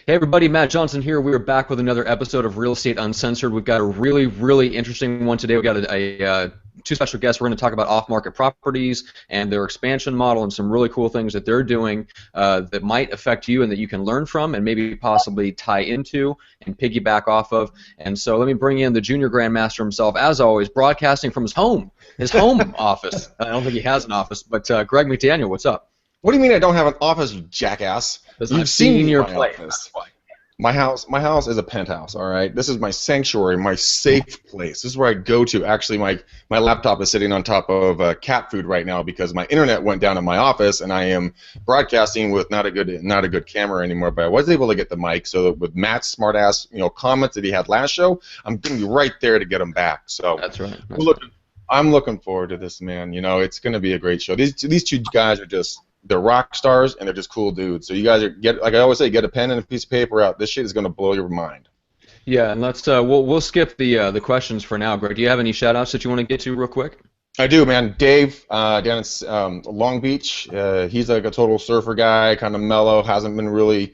Hey everybody, Matt Johnson here. We are back with another episode of Real Estate Uncensored. We've got a really, really interesting one today. We've got two special guests. We're going to talk about off-market properties and their expansion model and some really cool things that they're doing that might affect you and that you can learn from and maybe possibly tie into and piggyback off of. And so let me bring in the junior grandmaster himself, as always, broadcasting from his home office. I don't think he has an office, but Greg McDaniel, what's up? What do you mean I don't have an office, you jackass? You've seen your place. My house is a penthouse, all right? This is my sanctuary, my safe place. This is where I go to. Actually, my laptop is sitting on top of cat food right now because my internet went down in my office, and I am broadcasting with not a good camera anymore. But I was able to get the mic, so that with Matt's smart-ass comments that he had last show, I'm going to be right there to get them back. So that's right. I'm looking forward to this, man. It's going to be a great show. These two guys are just... They're rock stars and they're just cool dudes. So you guys like I always say, get a pen and a piece of paper out. This shit is gonna blow your mind. Yeah, and let's we'll skip the questions for now. Greg, do you have any shout outs that you want to get to real quick? I do, man. Dave down in Long Beach. He's like a total surfer guy, kind of mellow, hasn't been really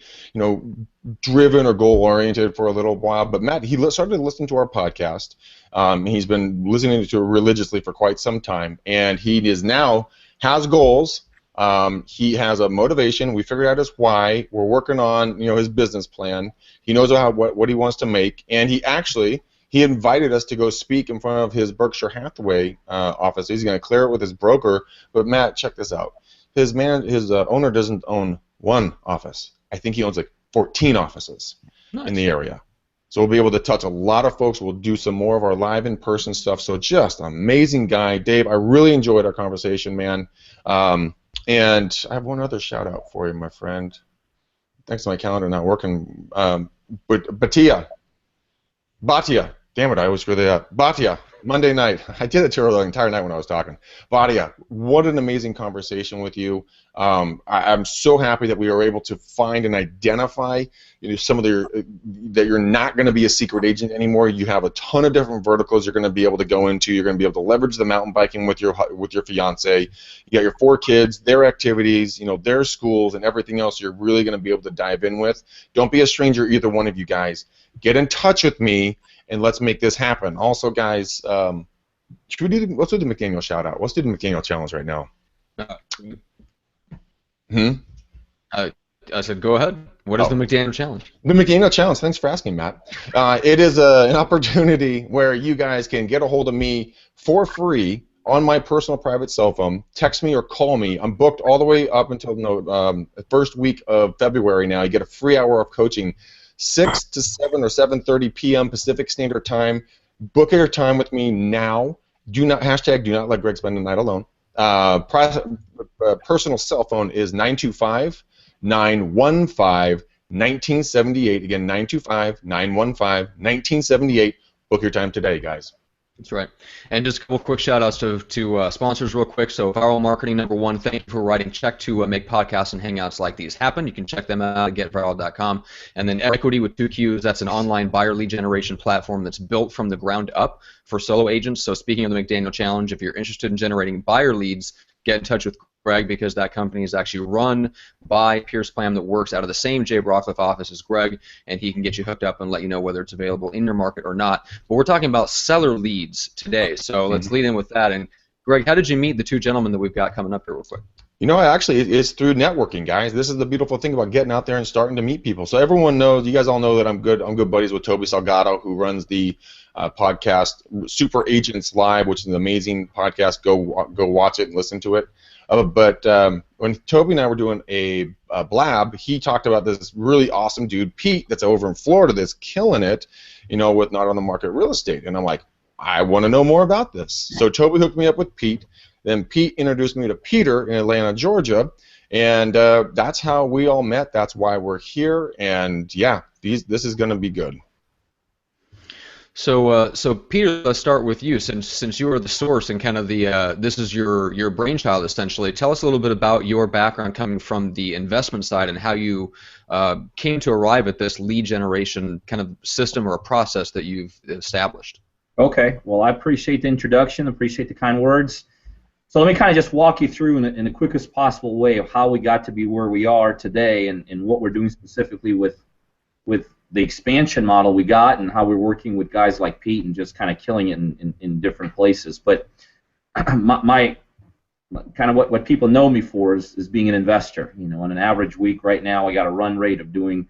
driven or goal oriented for a little while. But Matt, he started listening to our podcast. He's been listening to it religiously for quite some time, and he is now has goals. He has a motivation. We figured out his why. We're working on his business plan. He knows what he wants to make, and he invited us to go speak in front of his Berkshire Hathaway office. He's going to clear it with his broker. But Matt, check this out. His owner doesn't own one office. I think he owns like 14 offices in the area. So we'll be able to touch a lot of folks. We'll do some more of our live in-person stuff. So just an amazing guy, Dave. I really enjoyed our conversation, man. And I have one other shout out for you, my friend. Thanks to my calendar not working. Batia. Damn it, I always screw that up. Batia. Monday night. I did it to her the entire night when I was talking. Batia, what an amazing conversation with you. I'm so happy that we were able to find and identify some of that you're not going to be a secret agent anymore. You have a ton of different verticals you're going to be able to go into. You're going to be able to leverage the mountain biking with your fiance. You got your 4 kids, their activities, their schools, and everything else you're really going to be able to dive in with. Don't be a stranger, either one of you guys. Get in touch with me, and let's make this happen. Also, guys, let's do the McDaniel shout out. Let's do the McDaniel challenge right now. I said, go ahead. What is the McDaniel challenge? The McDaniel challenge. Thanks for asking, Matt. It is an opportunity where you guys can get a hold of me for free on my personal private cell phone. Text me or call me. I'm booked all the way up until the first week of February now. You get a free hour of coaching. 6 to 7 or 7:30 p.m. Pacific Standard Time. Book your time with me now. Do not let Greg spend the night alone. Personal cell phone is 925-915-1978. Again, 925-915-1978. Book your time today, guys. That's right. And just a couple quick shout-outs to sponsors real quick. So Viral Marketing, number one, thank you for writing check to make podcasts and hangouts like these happen. You can check them out at getviral.com. And then Equity with 2 Qs, that's an online buyer lead generation platform that's built from the ground up for solo agents. So speaking of the McDaniel Challenge, if you're interested in generating buyer leads, get in touch with Greg, because that company is actually run by Pierce Plam that works out of the same Jay Brockcliffe office as Greg, and he can get you hooked up and let you know whether it's available in your market or not. But we're talking about seller leads today, so let's lead in with that. And Greg, how did you meet the two gentlemen that we've got coming up here real quick? Actually, it's through networking, guys. This is the beautiful thing about getting out there and starting to meet people. So everyone knows, you guys all know that I'm good buddies with Toby Salgado, who runs the podcast Super Agents Live, which is an amazing podcast. Go watch it and listen to it. But when Toby and I were doing a blab, he talked about this really awesome dude, Pete, that's over in Florida that's killing it, with not on the market real estate. And I'm like, I want to know more about this. So Toby hooked me up with Pete. Then Pete introduced me to Peter in Atlanta, Georgia. And that's how we all met. That's why we're here. And, yeah, this is going to be good. So Peter, let's start with you. Since you are the source and kind of the this is your brainchild essentially. Tell us a little bit about your background coming from the investment side and how you came to arrive at this lead generation kind of system or a process that you've established. Okay. Well, I appreciate the introduction. Appreciate the kind words. So let me kind of just walk you through in the quickest possible way of how we got to be where we are today and what we're doing specifically with with the expansion model we got and how we're working with guys like Pete and just kind of killing it in different places. But my kind of what people know me for is being an investor. You know, on an average week right now, I got a run rate of doing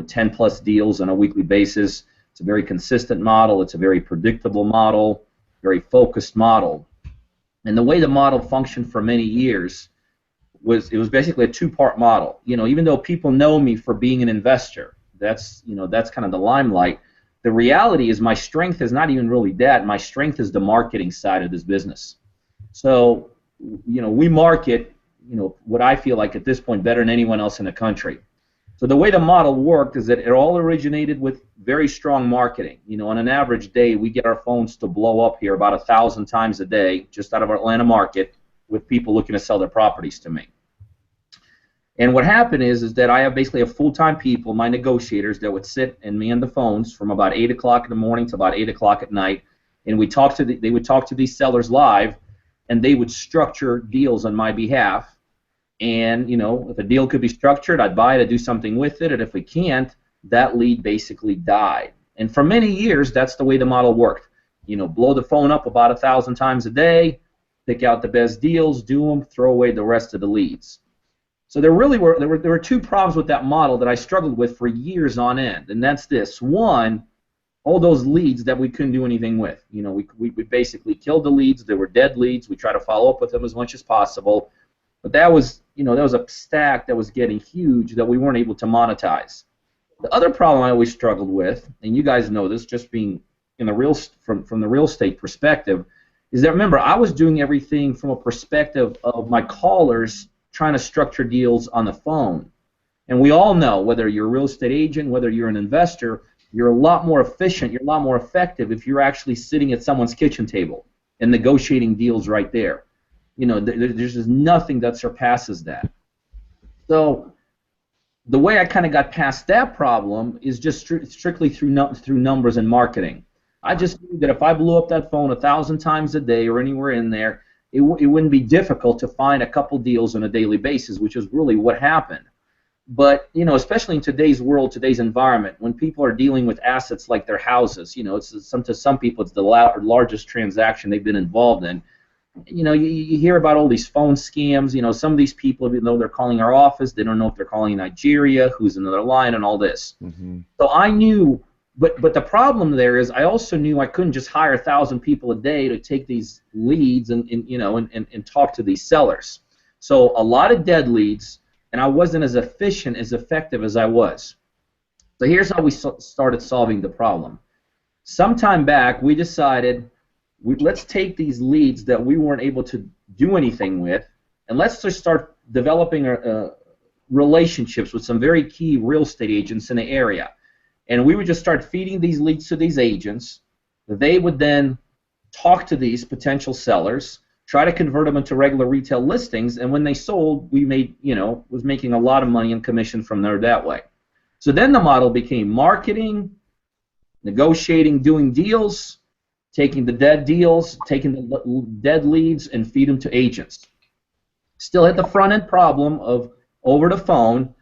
10 plus deals on a weekly basis. It's a very consistent model. It's a very predictable model, very focused model. And the way the model functioned for many years was basically a two-part model. You know, even though people know me for being an investor, that's kind of the limelight. The reality is my strength is not even really that. My strength is the marketing side of this business. So, we market, what I feel like at this point better than anyone else in the country. So the way the model worked is that it all originated with very strong marketing. On an average day, we get our phones to blow up here about 1,000 times a day just out of our Atlanta market with people looking to sell their properties to me. And what happened is that I have basically full-time people, my negotiators, that would sit and man the phones from about 8 o'clock in the morning to about 8 o'clock at night, and they would talk to these sellers live, and they would structure deals on my behalf. And, if a deal could be structured, I'd buy it, I'd do something with it, and if we can't, that lead basically died. And for many years, that's the way the model worked. Blow the phone up about 1,000 times a day, pick out the best deals, do them, throw away the rest of the leads. So there were two problems with that model that I struggled with for years on end, and that's this. One, all those leads that we couldn't do anything with. We basically killed the leads. They were dead leads. We try to follow up with them as much as possible. But that was a stack that was getting huge that we weren't able to monetize. The other problem I always struggled with, and you guys know this, just being from the real estate perspective, is that, remember, I was doing everything from a perspective of my callers trying to structure deals on the phone. And we all know, whether you're a real estate agent, whether you're an investor, you're a lot more efficient, you're a lot more effective if you're actually sitting at someone's kitchen table and negotiating deals right there. There's just nothing that surpasses that. So the way I kind of got past that problem is just strictly through numbers and marketing. I just knew that if I blew up that phone 1,000 times a day or anywhere in there, it wouldn't be difficult to find a couple deals on a daily basis, which is really what happened. But, especially in today's world, today's environment, when people are dealing with assets like their houses, to some people it's the largest transaction they've been involved in. You hear about all these phone scams. Some of these people, even though they're calling our office, they don't know if they're calling Nigeria, who's another line, and all this. Mm-hmm. So I knew, but the problem there is I also knew I couldn't just hire 1,000 people a day to take these leads and talk to these sellers. So a lot of dead leads, and I wasn't as efficient, as effective as I was. So here's how we started solving the problem. Sometime back, we decided, let's take these leads that we weren't able to do anything with, and let's just start developing relationships with some very key real estate agents in the area. And we would just start feeding these leads to these agents. They would then talk to these potential sellers, try to convert them into regular retail listings, and when they sold, we was making a lot of money in commission from there that way. So then the model became marketing, negotiating, doing deals, taking the dead deals, taking the dead leads, and feed them to agents. Still had the front-end problem of over the phone,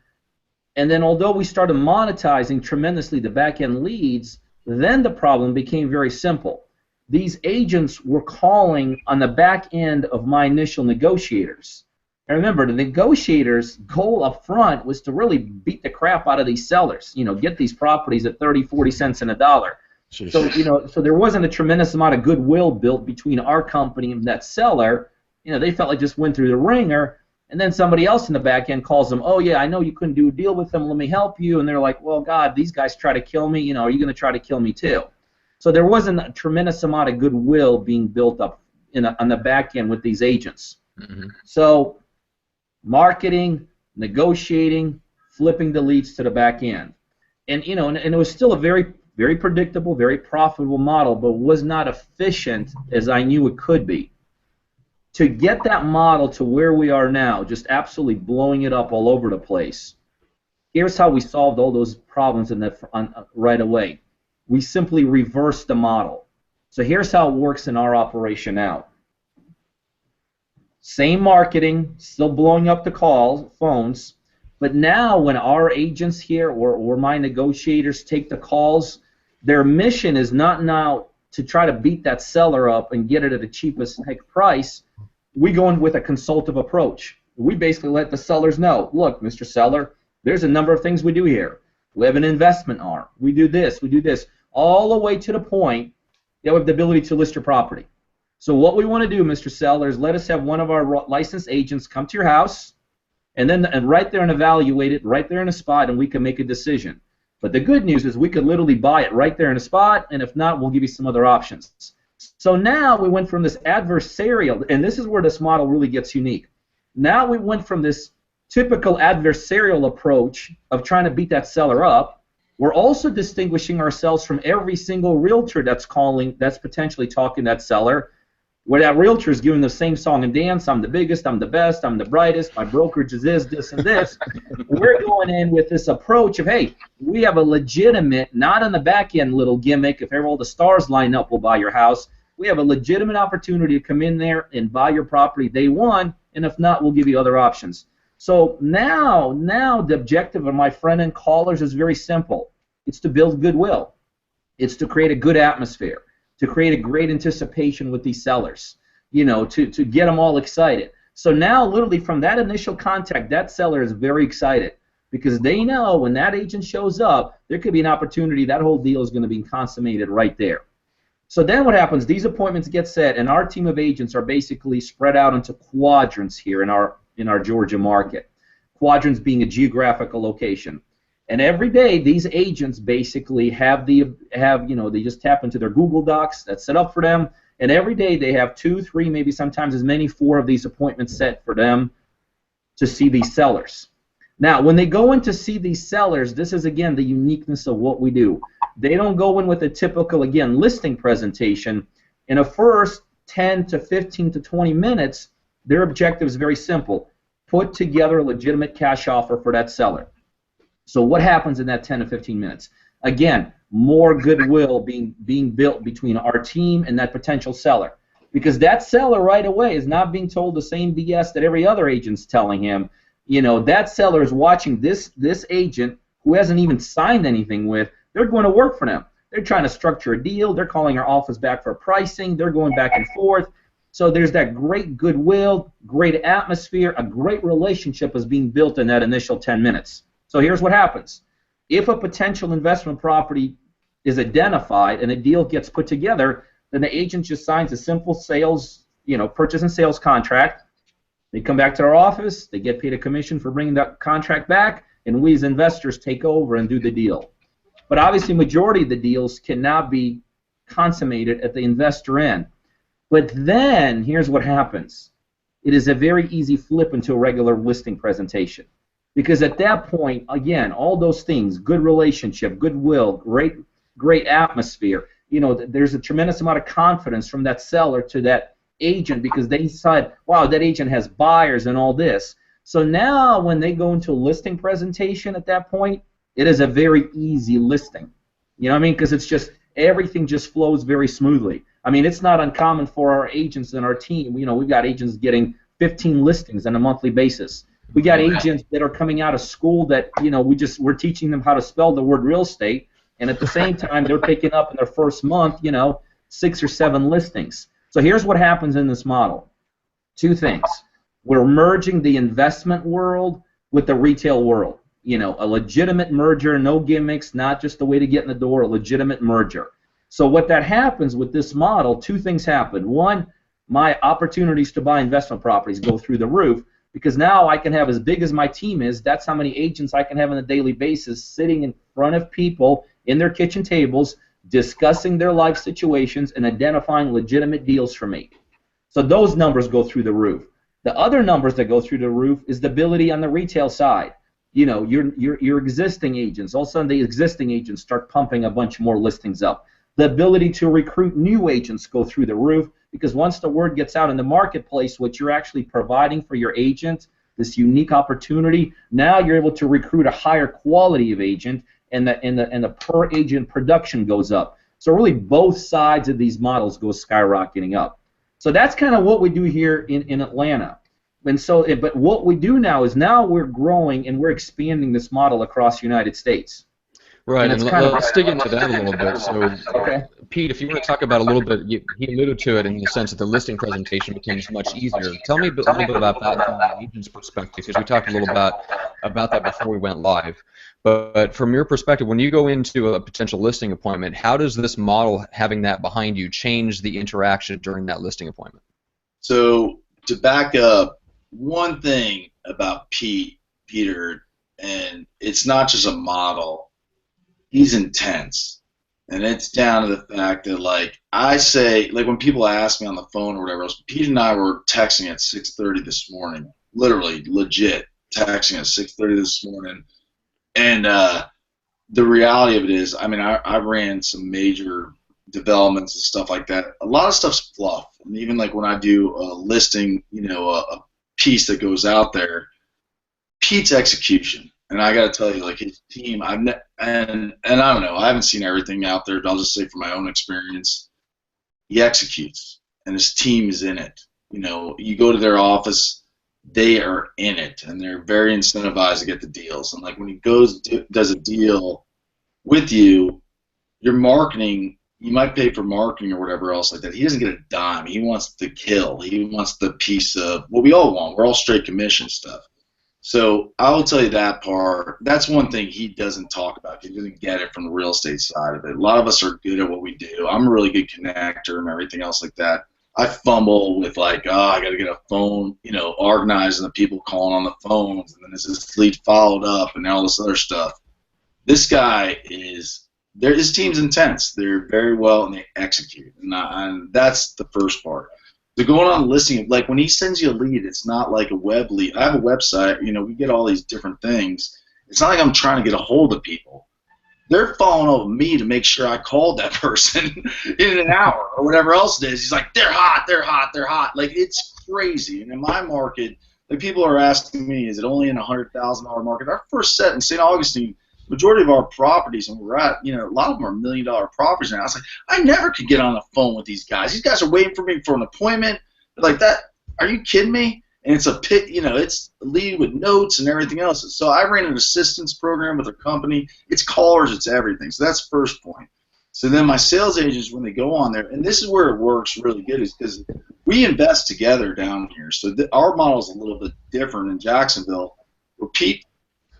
and then although we started monetizing tremendously the back-end leads, then the problem became very simple. These agents were calling on the back end of my initial negotiators. And remember, the negotiators' goal up front was to really beat the crap out of these sellers, get these properties at 30, 40 cents in a dollar. Jeez. So there wasn't a tremendous amount of goodwill built between our company and that seller. They felt like just went through the ringer, and then somebody else in the back end calls them, oh yeah, I know you couldn't do a deal with them, let me help you, and they're like, well, God, these guys try to kill me, are you going to try to kill me too? So there wasn't a tremendous amount of goodwill being built up on the back end with these agents. Mm-hmm. So marketing, negotiating, flipping the leads to the back end, and and it was still a very, very predictable, very profitable model, but was not efficient as I knew it could be. To get that model to where we are now, just absolutely blowing it up all over the place, here's how we solved all those problems right away. We simply reversed the model. So here's how it works in our operation now. Same marketing, still blowing up the phones, But now when our agents here or my negotiators take the calls, their mission is not now to try to beat that seller up and get it at the cheapest heck price. We go in with a consultative approach. We basically let the sellers know, look, Mr. Seller, there's a number of things we do here. We have an investment arm. We do this, all the way to the point that we have the ability to list your property. So what we want to do, Mr. Seller, is let us have one of our licensed agents come to your house and right there and evaluate it right there in a spot, and we can make a decision. But the good news is we could literally buy it right there in a spot, and if not, we'll give you some other options. So now we went from this adversarial, and this is where this model really gets unique. Now we went from this typical adversarial approach of trying to beat that seller up. We're also distinguishing ourselves from every single realtor that's calling, that's potentially talking to that seller, where that realtor is giving the same song and dance. I'm the biggest, I'm the best, I'm the brightest, my brokerage is this, and this. We're going in with this approach of, hey, we have a legitimate, not on the back end little gimmick, if all the stars line up, we'll buy your house. We have a legitimate opportunity to come in there and buy your property day one, and if not, we'll give you other options. So now the objective of my front-end callers is very simple. It's to build goodwill. It's to create a good atmosphere, to create a great anticipation with these sellers, you know, to get them all excited. So now, literally from that initial contact, that seller is very excited because they know when that agent shows up, there could be an opportunity, that whole deal is going to be consummated right there. So then what happens, these appointments get set, and our team of agents are basically spread out into quadrants here in our Georgia market. Quadrants being a geographical location. And every day, these agents basically they just tap into their Google Docs that's set up for them, and every day they have 2, 3, maybe sometimes as many 4 of these appointments set for them to see these sellers. Now, when they go in to see these sellers, this is, again, the uniqueness of what we do. They don't go in with a typical, again, listing presentation. In a first 10 to 15 to 20 minutes, their objective is very simple. Put together a legitimate cash offer for that seller. So what happens in that 10 to 15 minutes? Again, more goodwill being built between our team and that potential seller. Because that seller right away is not being told the same BS that every other agent's telling him. You know, that seller is watching this agent who hasn't even signed anything with. They're going to work for them. They're trying to structure a deal. They're calling our office back for pricing. They're going back and forth. So there's that great goodwill, great atmosphere, a great relationship is being built in that initial 10 minutes. So here's what happens. If a potential investment property is identified and a deal gets put together, then the agent just signs a simple sales, purchase and sales contract. They come back to our office, they get paid a commission for bringing that contract back, and we as investors take over and do the deal. But obviously, majority of the deals cannot be consummated at the investor end. But then, here's what happens. It is a very easy flip into a regular listing presentation. Because at that point, again, all those things, good relationship, goodwill, great atmosphere, there's a tremendous amount of confidence from that seller to that agent because they decide, wow, that agent has buyers and all this. So now when they go into a listing presentation at that point, it is a very easy listing. You know what I mean? Because it's just, everything just flows very smoothly. I mean, it's not uncommon for our agents and our team. We've got agents getting 15 listings on a monthly basis. We got agents that are coming out of school that, we're teaching them how to spell the word real estate, and at the same time, they're picking up in their first month, 6 or 7 listings. So here's what happens in this model. 2 things. We're merging the investment world with the retail world. A legitimate merger, no gimmicks, not just a way to get in the door, a legitimate merger. So what that happens with this model, 2 things happen. 1, my opportunities to buy investment properties go through the roof because now I can have, as big as my team is, that's how many agents I can have on a daily basis sitting in front of people in their kitchen tables discussing their life situations and identifying legitimate deals for me. So those numbers go through the roof. The other numbers that go through the roof is the ability on the retail side. Your existing agents, all of a sudden the existing agents start pumping a bunch more listings up. The ability to recruit new agents go through the roof because once the word gets out in the marketplace, what you're actually providing for your agent, this unique opportunity, now you're able to recruit a higher quality of agent, and the per agent production goes up. So really both sides of these models go skyrocketing up. So that's kind of what we do here in Atlanta. But what we do now is now we're growing and we're expanding this model across the United States. Right, and let's dig into that a little bit. So, Okay. Pete, if you want to talk about a little bit, he alluded to it in the sense that the listing presentation becomes much easier. Tell me a little bit about that from the agent's perspective, because we talked a little about that before we went live. But from your perspective, when you go into a potential listing appointment, how does this model, having that behind you, change the interaction during that listing appointment? So to back up, one thing about Peter, and it's not just a model, he's intense. And it's down to the fact that, like, I say, like, when people ask me on the phone or whatever else, Pete and I were texting at 6:30 this morning, literally, legit, texting at 6:30 this morning. And the reality of it is, I mean, I ran some major developments and stuff like that. A lot of stuff's fluff. And even like when I do a listing, you know, a piece that goes out there, Pete's execution. And I got to tell you, like, his team, and I don't know, I haven't seen everything out there, but I'll just say from my own experience, he executes, and his team is in it. You know, you go to their office, they are in it, and they're very incentivized to get the deals. And like when he does a deal with you, your marketing, you might pay for marketing or whatever else like that. He doesn't get a dime. He wants the kill. He wants the piece of what we all want. We're all straight commission stuff. So I will tell you that part. That's one thing he doesn't talk about. He doesn't get it from the real estate side of it. A lot of us are good at what we do. I'm a really good connector and everything else like that. I fumble with like, oh, I got to get a phone, you know, organizing the people calling on the phones, and then is this lead followed up and all this other stuff. This guy is, his team's intense. They're very well and they execute, and that's the first part. So going on listing, like when he sends you a lead, it's not like a web lead. I have a website, you know, we get all these different things. It's not like I'm trying to get a hold of people. They're following up with me to make sure I called that person in an hour or whatever else it is. He's like, they're hot, they're hot, they're hot. Like, it's crazy. And in my market, like, people are asking me, is it only in a $100,000 market? Our first set in St. Augustine, majority of our properties, and we're at, you know, a lot of them are $1 million properties now. I was like, I never could get on the phone with these guys. These guys are waiting for me for an appointment. They're like, that, are you kidding me? And it's a pit, you know, it's a lead with notes and everything else. So I ran an assistance program with a company. It's callers, it's everything. So that's first point. So then my sales agents, when they go on there, and this is where it works really good, is because we invest together down here. So our model is a little bit different in Jacksonville, where Pete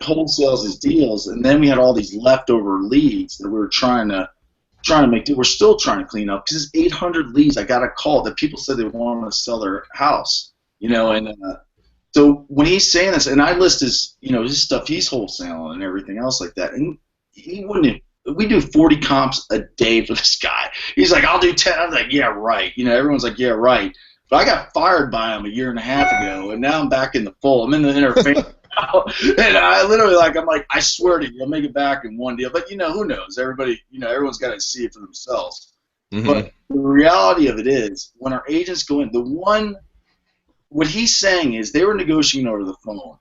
wholesales his deals, and then we had all these leftover leads that we were trying to make do. We're still trying to clean up because it's 800 leads. I got a call that people said they wanted to sell their house. You know, and so when he's saying this, and I list his, you know, his stuff he's wholesaling and everything else like that, and he wouldn't. We do 40 comps a day for this guy. He's like, I'll do 10. I'm like, yeah, right. You know, everyone's like, yeah, right. But I got fired by him a year and a half ago, and now I'm back in the fold. I'm in the interface now, and I literally I'm like, I swear to you, I'll make it back in one deal. But you know, who knows? Everybody, you know, everyone's got to see it for themselves. Mm-hmm. But the reality of it is, when our agents go in, what he's saying is they were negotiating over the phone,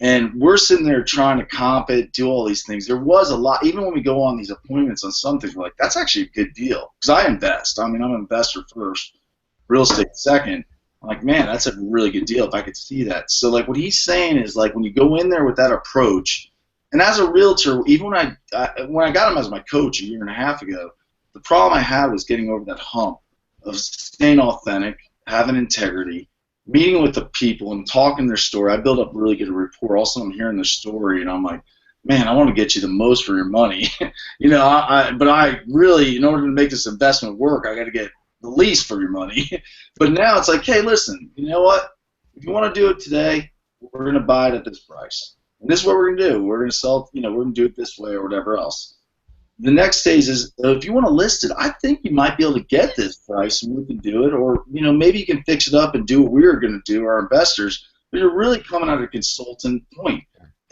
and we're sitting there trying to comp it, do all these things. There was a lot, even when we go on these appointments on some things, we're like, that's actually a good deal. Because I invest. I mean, I'm an investor first, real estate second. I'm like, man, that's a really good deal if I could see that. So, like, what he's saying is, like, when you go in there with that approach, and as a realtor, even when I got him as my coach a year and a half ago, the problem I had was getting over that hump of staying authentic, having integrity, meeting with the people and talking their story. I built up really good rapport. Also, I'm hearing their story, and I'm like, man, I want to get you the most for your money. You know, but I really, in order to make this investment work, I got to get the least for your money. But now it's like, hey, listen, you know what? If you want to do it today, we're going to buy it at this price. And this is what we're going to do. We're going to sell, you know, we're going to do it this way or whatever else. The next phase is, if you want to list it, I think you might be able to get this price and we can do it, or, you know, maybe you can fix it up and do what we're going to do, our investors, but you're really coming at a consultant point.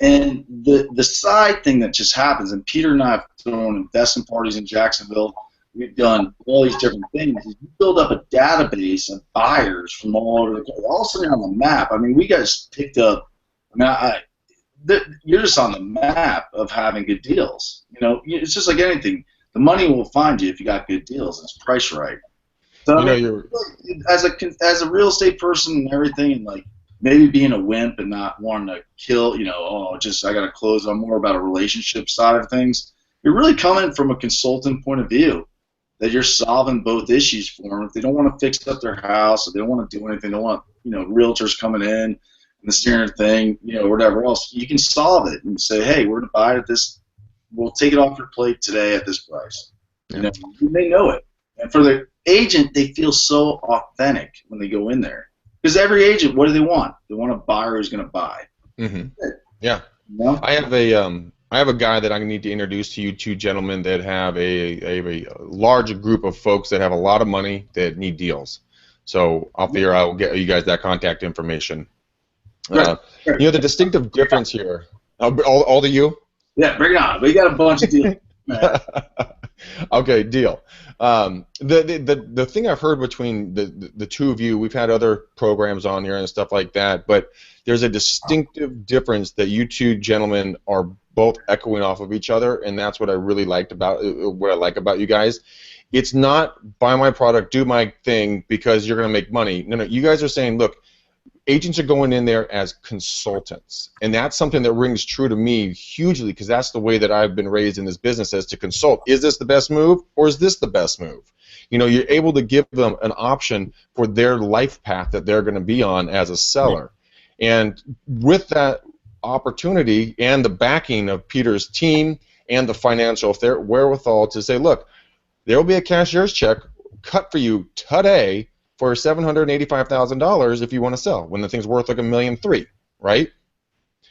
And the side thing that just happens, and Peter and I have thrown investment parties in Jacksonville, we've done all these different things, is you build up a database of buyers from all over the country. All of a sudden you're on the map. I mean, we guys picked up, you're just on the map of having good deals. You know, it's just like anything. The money will find you if you got good deals and it's priced right. So, as a real estate person and everything, and like, maybe being a wimp and not wanting to kill, just I got to close. I'm more about a relationship side of things. You're really coming from a consultant point of view, that you're solving both issues for them. If they don't want to fix up their house, if they don't want to do anything, they don't want, realtors coming in and the steering thing, whatever else, you can solve it and say, hey, we're going to buy it at this, we'll take it off your plate today at this price. Yeah. They know it. And for the agent, they feel so authentic when they go in there. Because every agent, what do they want? They want a buyer who's going to buy. Mm-hmm. Yeah. I have a guy that I need to introduce to you, two gentlemen that have a large group of folks that have a lot of money that need deals. So off the air, I will get you guys that contact information. Right. The distinctive difference here. All of you? Yeah, bring it on. We got a bunch of deals. Okay, deal. The thing I've heard between the two of you, we've had other programs on here and stuff like that, but there's a distinctive difference that you two gentlemen are both echoing off of each other, and that's what I really liked about what I like about you guys. It's not buy my product, do my thing because you're going to make money. No, you guys are saying, look, agents are going in there as consultants, and that's something that rings true to me hugely because that's the way that I've been raised in this business, as to consult. Is this the best move, or is this the best move? You're able to give them an option for their life path that they're going to be on as a seller. And with that opportunity and the backing of Peter's team and the financial wherewithal to say, look, there will be a cashier's check cut for you today for $785,000 if you want to sell, when the thing's worth like $1.3 million, right?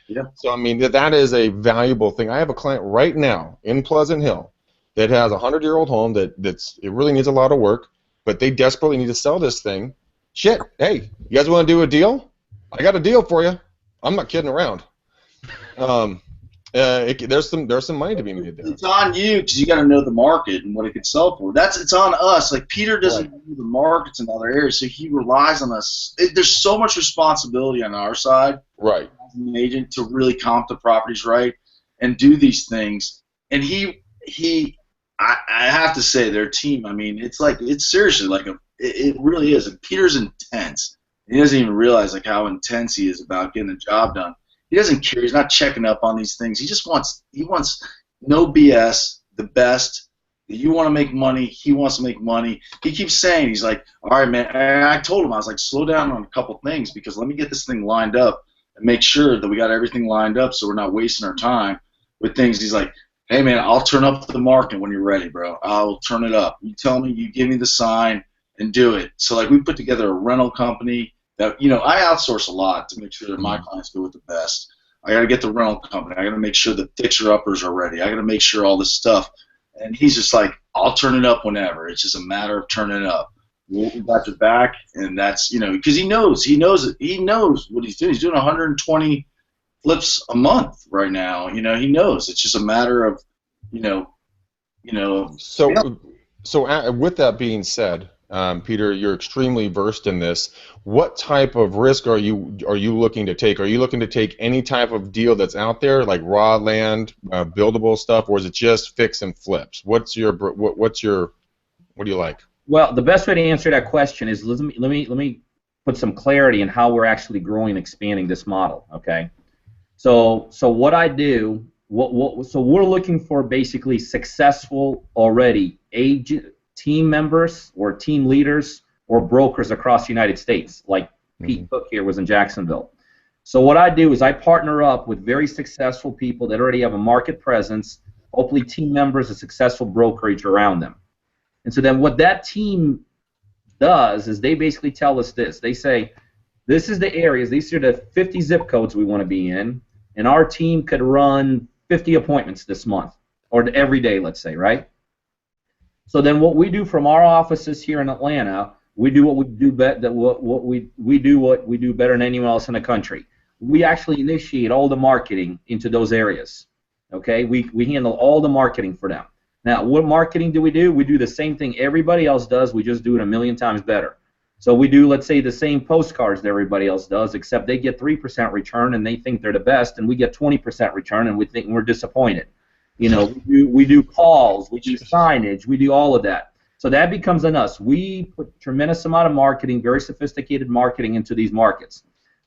Yeah. So I mean that is a valuable thing. I have a client right now in Pleasant Hill that has a 100-year-old home it really needs a lot of work, but they desperately need to sell this thing. Shit, hey, you guys want to do a deal? I got a deal for you. I'm not kidding around. There's some money to be made there. It's on you because you got to know the market and what it could sell for. It's on us. Like Peter doesn't know the markets in other areas, so he relies on us. There's so much responsibility on our side, right, as an agent, to really comp the properties right and do these things. And I have to say, their team. I mean, it's seriously like it really is. And Peter's intense. He doesn't even realize like how intense he is about getting the job done. He doesn't care. He's not checking up on these things. He wants no BS, the best. You want to make money. He wants to make money. He keeps saying, he's like, all right, man. And I told him, I was like, slow down on a couple things because let me get this thing lined up and make sure that we got everything lined up so we're not wasting our time with things. He's like, hey, man, I'll turn up the market when you're ready, bro. I'll turn it up. You tell me, you give me the sign and do it. So, like, we put together a rental company. That, I outsource a lot to make sure that my clients go with the best. I got to get the rental company. I got to make sure the fixer-uppers are ready. I got to make sure all this stuff. And he's just like, I'll turn it up whenever. It's just a matter of turning it up. We got your back, and that's, because he knows what he's doing. He's doing 120 flips a month right now. He knows. It's just a matter of, So with that being said, Peter, you're extremely versed in this. What type of risk are you looking to take? Are you looking to take any type of deal that's out there, like raw land, buildable stuff, or is it just fix and flips? What do you like? Well, the best way to answer that question is let me put some clarity in how we're actually growing and expanding this model. Okay, so what I do, so we're looking for basically successful already team members or team leaders or brokers across the United States, like Pete Cook here was in Jacksonville. So what I do is I partner up with very successful people that already have a market presence, hopefully team members, a successful brokerage around them. And so then what that team does is they basically tell us this. They say, this is the areas, these are the 50 zip codes we want to be in, and our team could run 50 appointments this month, or every day, let's say, right? So then what we do from our offices here in Atlanta, we do what we do better than anyone else in the country. We actually initiate all the marketing into those areas. Okay? We handle all the marketing for them. Now, what marketing do? We do the same thing everybody else does. We just do it a million times better. So we do, let's say, the same postcards that everybody else does, except they get 3% return and they think they're the best, and we get 20% return and we think we're disappointed. We do calls, we do signage, we do all of that. So that becomes on us. We put tremendous amount of marketing, very sophisticated marketing into these markets.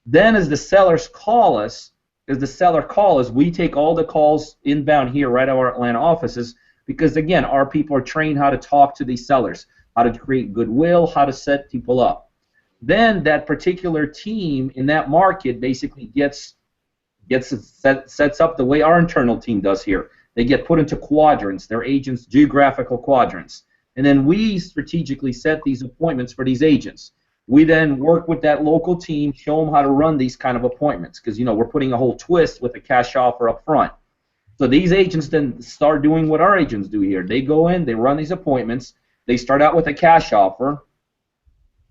Then as the sellers call us, we take all the calls inbound here right at our Atlanta offices, because again, our people are trained how to talk to these sellers, how to create goodwill, how to set people up. Then that particular team in that market basically sets up the way our internal team does here. They get put into quadrants, their agents' geographical quadrants. And then we strategically set these appointments for these agents. We then work with that local team, show them how to run these kind of appointments, because we're putting a whole twist with a cash offer up front. So these agents then start doing what our agents do here. They go in, they run these appointments, they start out with a cash offer.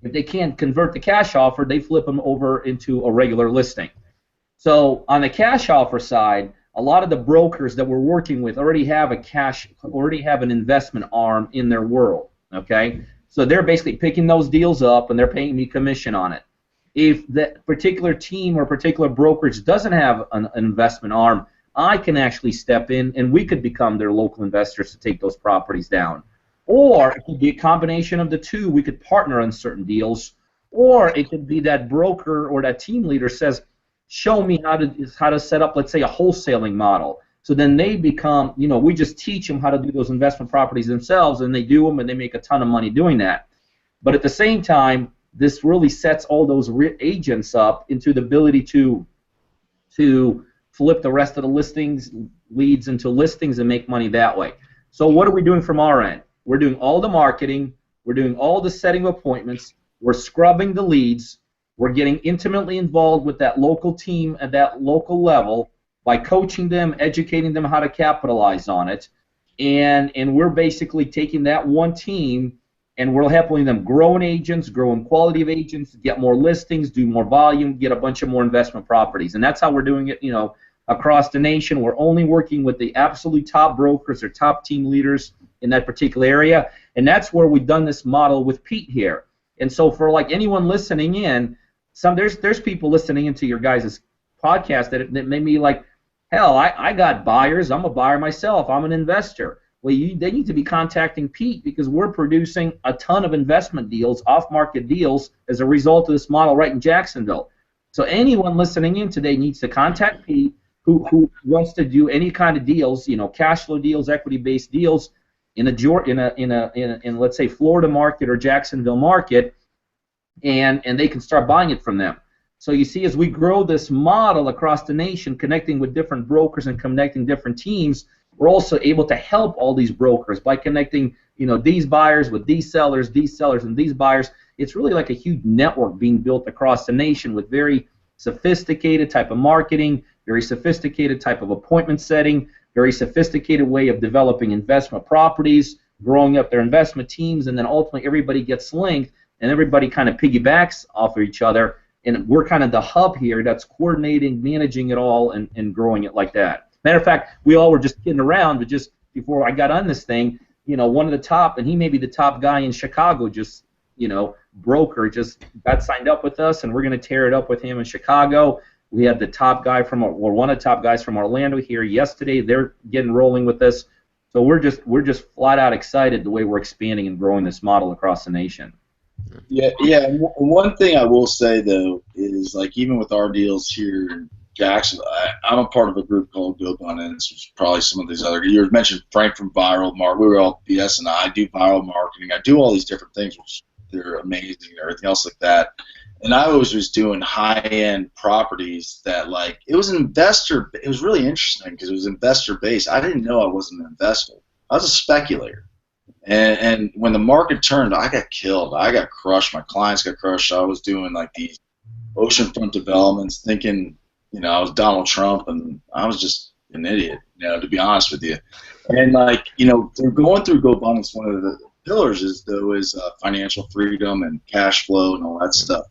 If they can't convert the cash offer, they flip them over into a regular listing. So on the cash offer side, a lot of the brokers that we're working with already have an investment arm in their world. Okay, so they're basically picking those deals up and they're paying me commission on it. If that particular team or particular brokerage doesn't have an investment arm, I can actually step in and we could become their local investors to take those properties down. Or it could be a combination of the two. We could partner on certain deals, or it could be that broker or that team leader says, show me how to set up, let's say, a wholesaling model. So then they become, we just teach them how to do those investment properties themselves, and they do them, and they make a ton of money doing that. But at the same time, this really sets all those agents up into the ability to flip the rest of the listings leads into listings and make money that way. So what are we doing from our end? We're doing all the marketing. We're doing all the setting of appointments. We're scrubbing the leads. We're getting intimately involved with that local team at that local level by coaching them, educating them how to capitalize on it. And we're basically taking that one team and we're helping them grow in agents, grow in quality of agents, get more listings, do more volume, get a bunch of more investment properties. And that's how we're doing it, across the nation. We're only working with the absolute top brokers or top team leaders in that particular area, and that's where we've done this model with Pete here. And so for like anyone listening in, there's people listening into your guys' podcast that may be like, hell, I got buyers. I'm a buyer myself. I'm an investor. Well, they need to be contacting Pete because we're producing a ton of investment deals, off-market deals, as a result of this model right in Jacksonville. So anyone listening in today needs to contact Pete who wants to do any kind of deals, cash flow deals, equity-based deals, in let's say Florida market or Jacksonville market, and they can start buying it from them. So you see, as we grow this model across the nation, connecting with different brokers and connecting different teams, we're also able to help all these brokers by connecting, these buyers with these sellers and these buyers. It's really like a huge network being built across the nation with very sophisticated type of marketing, very sophisticated type of appointment setting, very sophisticated way of developing investment properties, growing up their investment teams, and then ultimately everybody gets linked and everybody kind of piggybacks off of each other, and we're kind of the hub here that's coordinating, managing it all, and growing it like that. Matter of fact, we all were just kidding around, but just before I got on this thing, one of the top, and he may be the top guy in Chicago, just, broker, just got signed up with us, and we're going to tear it up with him in Chicago. We had the top guy one of the top guys from Orlando here yesterday. They're getting rolling with us. So we're just flat out excited the way we're expanding and growing this model across the nation. Yeah. One thing I will say though is, like, even with our deals here in Jacksonville, I'm a part of a group called Go Abundance, which is probably some of these other. You mentioned Frank from Viral Mark. We were all BS, and I do viral marketing. I do all these different things, which they're amazing, and everything else like that. And I was just doing high-end properties that, like, it was really interesting because it was investor-based. I didn't know I wasn't an investor. I was a speculator. And when the market turned, I got killed. I got crushed. My clients got crushed. I was doing, like, these oceanfront developments thinking, I was Donald Trump, and I was just an idiot, to be honest with you. And, like, through going through Go Abundance, one of the pillars is financial freedom and cash flow and all that stuff.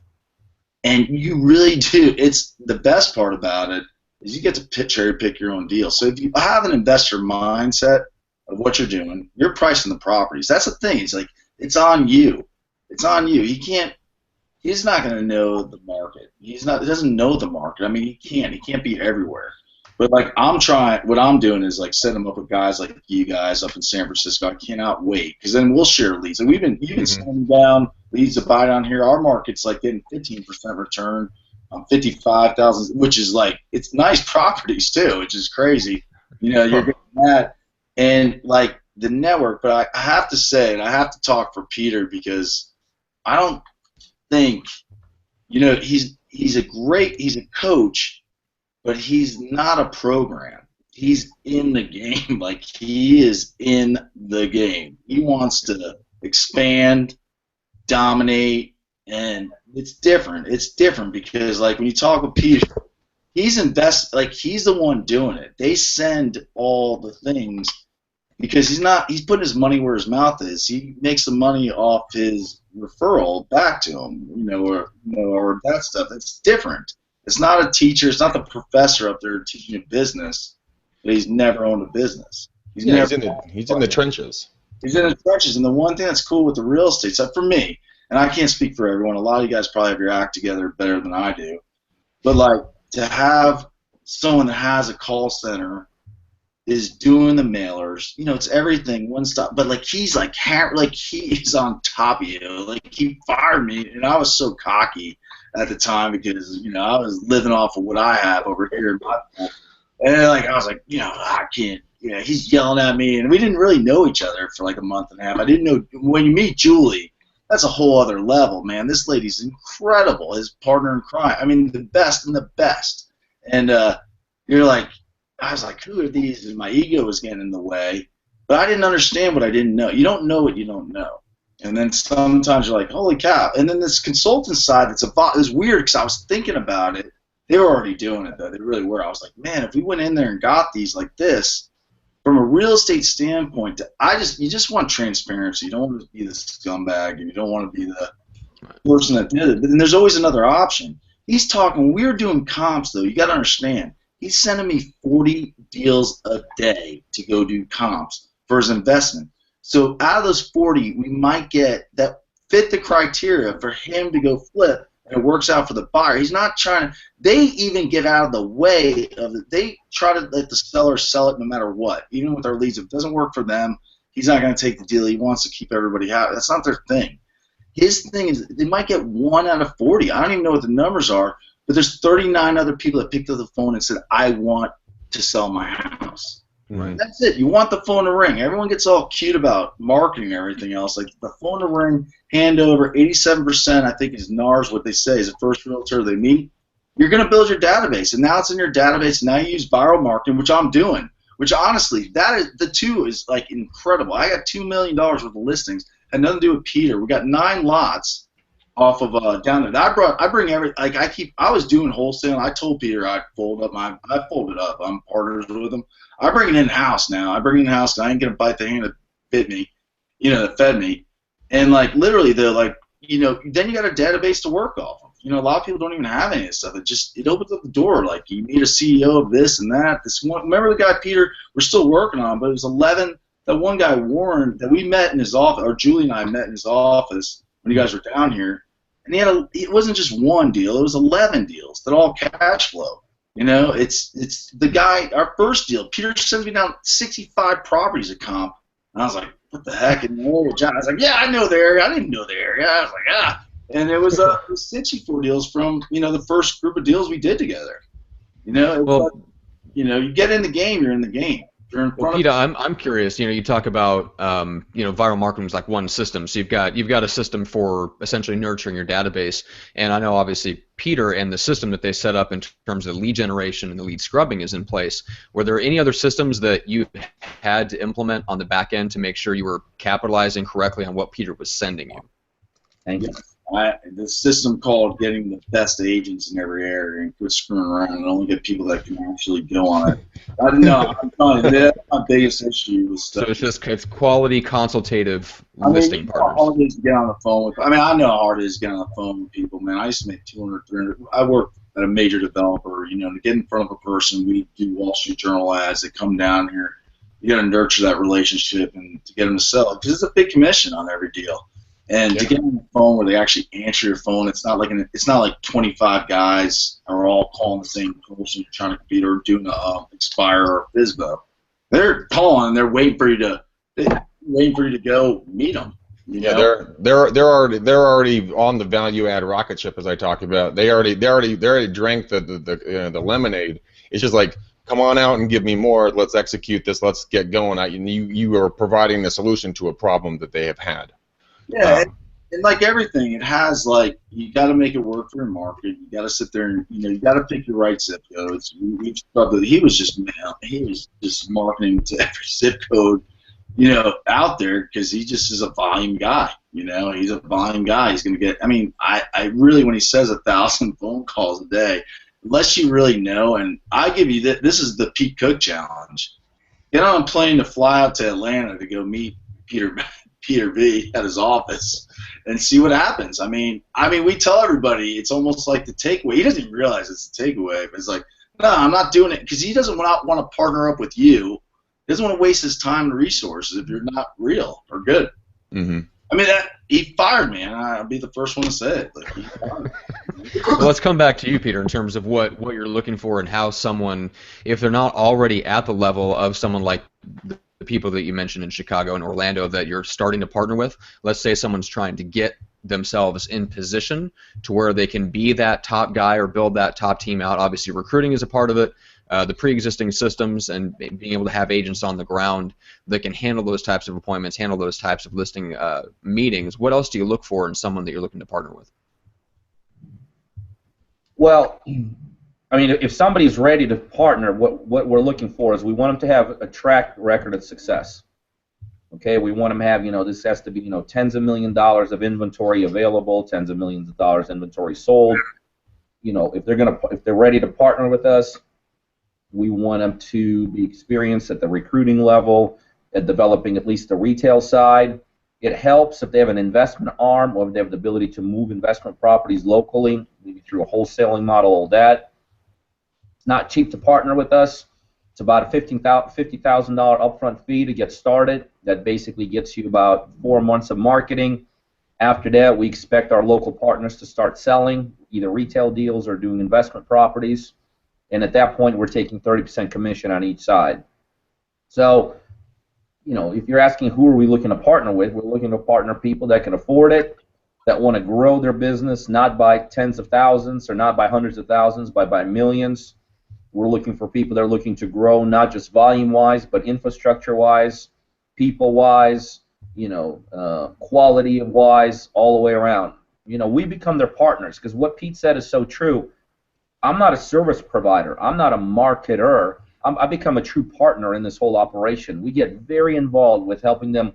And you really do. It's the best part about it is you get to cherry pick your own deal. So if you have an investor mindset of what you're doing, you're pricing the properties. That's the thing. It's like, it's on you. It's on you. He's not going to know the market. He doesn't know the market. I mean, he can't be everywhere. But, like, what I'm doing is, like, setting them up with guys like you guys up in San Francisco. I cannot wait, because then we'll share leads. And you've been sending down leads to buy down here. Our market's like getting 15% return I'm 55,000, which is like, it's nice properties too, which is crazy. You know, you're getting that, and like the network. But I have to say, and I have to talk for Peter, because I don't think, you know, he's a coach, but he's not a program. He's in the game. Like, he is in the game. He wants to expand, dominate, and it's different. It's different because, like, when you talk with Peter, he's the one doing it. They send all the things because he's putting his money where his mouth is. He makes the money off his referral back to him, or that stuff. It's different. It's not a teacher. It's not the professor up there teaching a business, but he's never owned a business. He's in the trenches. He's in the trenches, and the one thing that's cool with the real estate stuff for me, and I can't speak for everyone. A lot of you guys probably have your act together better than I do, but like to have someone that has a call center, is doing the mailers, it's everything one stop. But like he's like he's on top of you. Like he fired me, and I was so cocky at the time because I was living off of what I have over here in my. And like I was like, I can't. He's yelling at me, and we didn't really know each other for like a month and a half. I didn't know when you meet Julie, that's a whole other level, man. This lady's incredible. His partner in crime. I mean, the best and the best. And you're like, I was like, who are these? And my ego was getting in the way, but I didn't understand what I didn't know. You don't know what you don't know. And then sometimes you're like, holy cow. And then this consultant side, it's weird because I was thinking about it. They were already doing it, though. They really were. I was like, man, if we went in there and got these like this, from a real estate standpoint, you just want transparency. You don't want to be the scumbag, and you don't want to be the person that did it. But then there's always another option. He's talking, we're doing comps, though. You got to understand. He's sending me 40 deals a day to go do comps for his investment. So out of those 40, we might get that fit the criteria for him to go flip, and it works out for the buyer. He's not trying to – they even get out of the way of it. They try to let the seller sell it no matter what, even with our leads. If it doesn't work for them, he's not going to take the deal. He wants to keep everybody happy. That's not their thing. His thing is they might get 1 out of 40. I don't even know what the numbers are, but there's 39 other people that picked up the phone and said, I want to sell my house. Right. That's it. You want the phone to ring. Everyone gets all cute about marketing and everything else. Like the phone to ring, hand over, 87%, I think is NARS, what they say, is the first realtor they meet. You're going to build your database, and now it's in your database. Now you use viral marketing, which I'm doing, which honestly, the two is like incredible. I got $2 million worth of listings. Had nothing to do with Peter. We got 9 lots off of down there. I bring I was doing wholesale. I told Peter I folded up. I'm partners with him. I bring it in house now. I bring it in house. I ain't gonna bite the hand that bit me, that fed me. And like literally, they're like, then you got a database to work off of. A lot of people don't even have any of this stuff. It opens up the door. Like you meet a CEO of this and that. This one. Remember the guy Peter? We're still working on, but it was 11. That one guy Warren that we met in his office, or Julie and I met in his office when you guys were down here. And it wasn't just one deal; it was 11 deals that all cash flow. It's the guy. Our first deal, Peter sends me down 65 properties at comp, and I was like, "What the heck?" And John, I was like, "Yeah, I know the area. I didn't know the area." I was like, and it was 64 deals from the first group of deals we did together. You get in the game, you're in the game. Well, Peter, I'm curious. You talk about viral marketing is like one system. So you've got a system for essentially nurturing your database, and I know obviously Peter and the system that they set up in terms of lead generation and the lead scrubbing is in place. Were there any other systems that you had to implement on the back end to make sure you were capitalizing correctly on what Peter was sending you? Thank you. The system called getting the best agents in every area and quit screwing around and only get people that can actually go on it. I don't know. I'm telling you, that's my biggest issue. So it's quality consultative listing partners. How hard it is to get on the phone with. I know how hard it is to get on the phone with people, man. I used to make 200, 300. I worked at a major developer. To get in front of a person, we do Wall Street Journal ads. They come down here. You got to nurture that relationship and to get them to sell it because it's a big commission on every deal. And to get on the phone where they actually answer your phone, it's not like 25 guys are all calling the same person trying to compete or doing a Expire or a FSBO. They're calling and they're waiting for you to go meet them. You Yeah, know? they're already on the value add rocket ship as I talked about. They already drank the lemonade. It's just like, come on out and give me more. Let's execute this. Let's get going. You are providing the solution to a problem that they have had. Yeah, and like everything, it has like you got to make it work for your market. You got to sit there and you got to pick your right zip codes. He was just marketing to every zip code, out there because he just is a volume guy. He's a volume guy. He's gonna get. I mean, I really when he says 1,000 phone calls a day, unless you really know, and I give you this is the Pete Cook challenge. Get on a plane to fly out to Atlanta to go meet Peter B at his office and see what happens. I mean, we tell everybody it's almost like the takeaway. He doesn't even realize it's the takeaway, but it's like, no, I'm not doing it because he doesn't want to partner up with you. He doesn't want to waste his time and resources if you're not real or good. Mm-hmm. I mean, he fired me, and I'll be the first one to say it. Like, he fired me. Well, let's come back to you, Peter, in terms of what you're looking for and how someone, if they're not already at the level of someone like the people that you mentioned in Chicago and Orlando that you're starting to partner with, let's say someone's trying to get themselves in position to where they can be that top guy or build that top team out. Obviously, recruiting is a part of it. The pre-existing systems and being able to have agents on the ground that can handle those types of appointments, handle those types of listing meetings. What else do you look for in someone that you're looking to partner with? Well, I mean, if somebody's ready to partner, what we're looking for is we want them to have a track record of success. Okay, we want them to have, this has to be, tens of millions of dollars of inventory available, tens of millions of dollars inventory sold. If they're ready to partner with us, we want them to be experienced at the recruiting level, at developing at least the retail side. It helps if they have an investment arm or if they have the ability to move investment properties locally, maybe through a wholesaling model, all that. It's not cheap to partner with us. It's about a $50,000 upfront fee to get started. That basically gets you about 4 months of marketing. After that, we expect our local partners to start selling, either retail deals or doing investment properties. And at that point, we're taking 30% commission on each side. So, if you're asking who are we looking to partner with, we're looking to partner people that can afford it, that want to grow their business, not by tens of thousands or not by hundreds of thousands, but by millions. We're looking for people that are looking to grow not just volume-wise, but infrastructure-wise, people-wise, quality-wise, all the way around. We become their partners because what Pete said is so true. I'm not a service provider. I'm not a marketer. I become a true partner in this whole operation. We get very involved with helping them,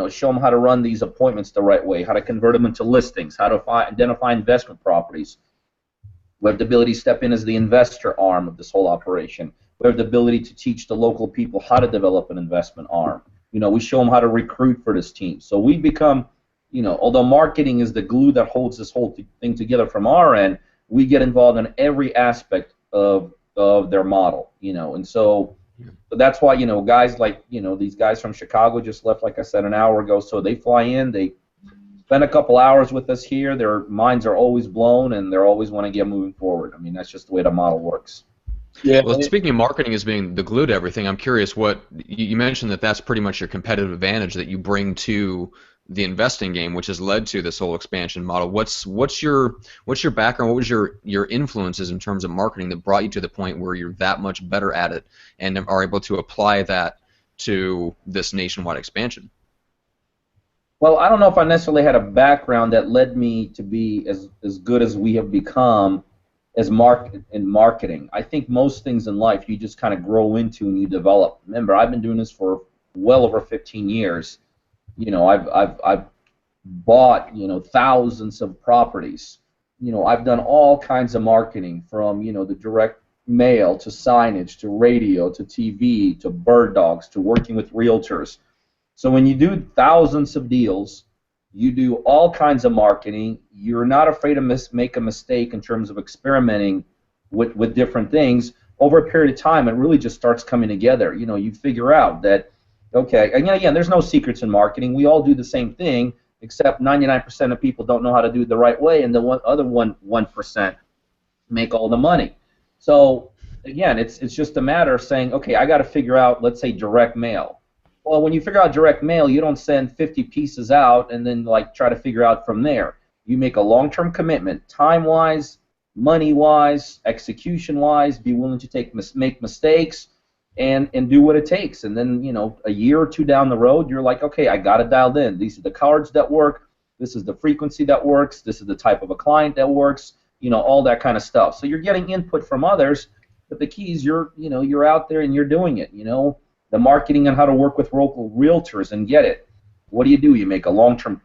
show them how to run these appointments the right way, how to convert them into listings, how to identify investment properties. We have the ability to step in as the investor arm of this whole operation. We have the ability to teach the local people how to develop an investment arm. We show them how to recruit for this team. So we become, although marketing is the glue that holds this whole thing together from our end, we get involved in every aspect of their model, and so that's why, guys like, these guys from Chicago just left, like I said, an hour ago, so they fly in, they spend a couple hours with us here, their minds are always blown, and they're always want to get moving forward. I mean, that's just the way the model works. Yeah. Well, speaking of marketing as being the glue to everything, I'm curious what you mentioned that's pretty much your competitive advantage that you bring to the investing game, which has led to this whole expansion model. What's your background? What was your influences in terms of marketing that brought you to the point where you're that much better at it and are able to apply that to this nationwide expansion? Well, I don't know if I necessarily had a background that led me to be as good as we have become as in marketing. I think most things in life you just kind of grow into and you develop. Remember, I've been doing this for well over 15 years. I've bought, thousands of properties. I've done all kinds of marketing from, the direct mail to signage to radio to TV to bird dogs to working with realtors. So when you do thousands of deals, you do all kinds of marketing. You're not afraid to make a mistake in terms of experimenting with different things. Over a period of time, it really just starts coming together. You figure out that, okay, again, there's no secrets in marketing. We all do the same thing, except 99% of people don't know how to do it the right way, and the other 1% make all the money. So, again, it's just a matter of saying, okay, I got to figure out, let's say, direct mail. Well, when you figure out direct mail, you don't send 50 pieces out and then like try to figure out from there. You make a long-term commitment, time-wise, money-wise, execution-wise. Be willing to make mistakes, and do what it takes. And then a year or two down the road, you're like, okay, I got it dialed in. These are the cards that work. This is the frequency that works. This is the type of a client that works. All that kind of stuff. So you're getting input from others, but the key is you're out there and you're doing it. The marketing on how to work with local realtors and get it. What do? You make a long-term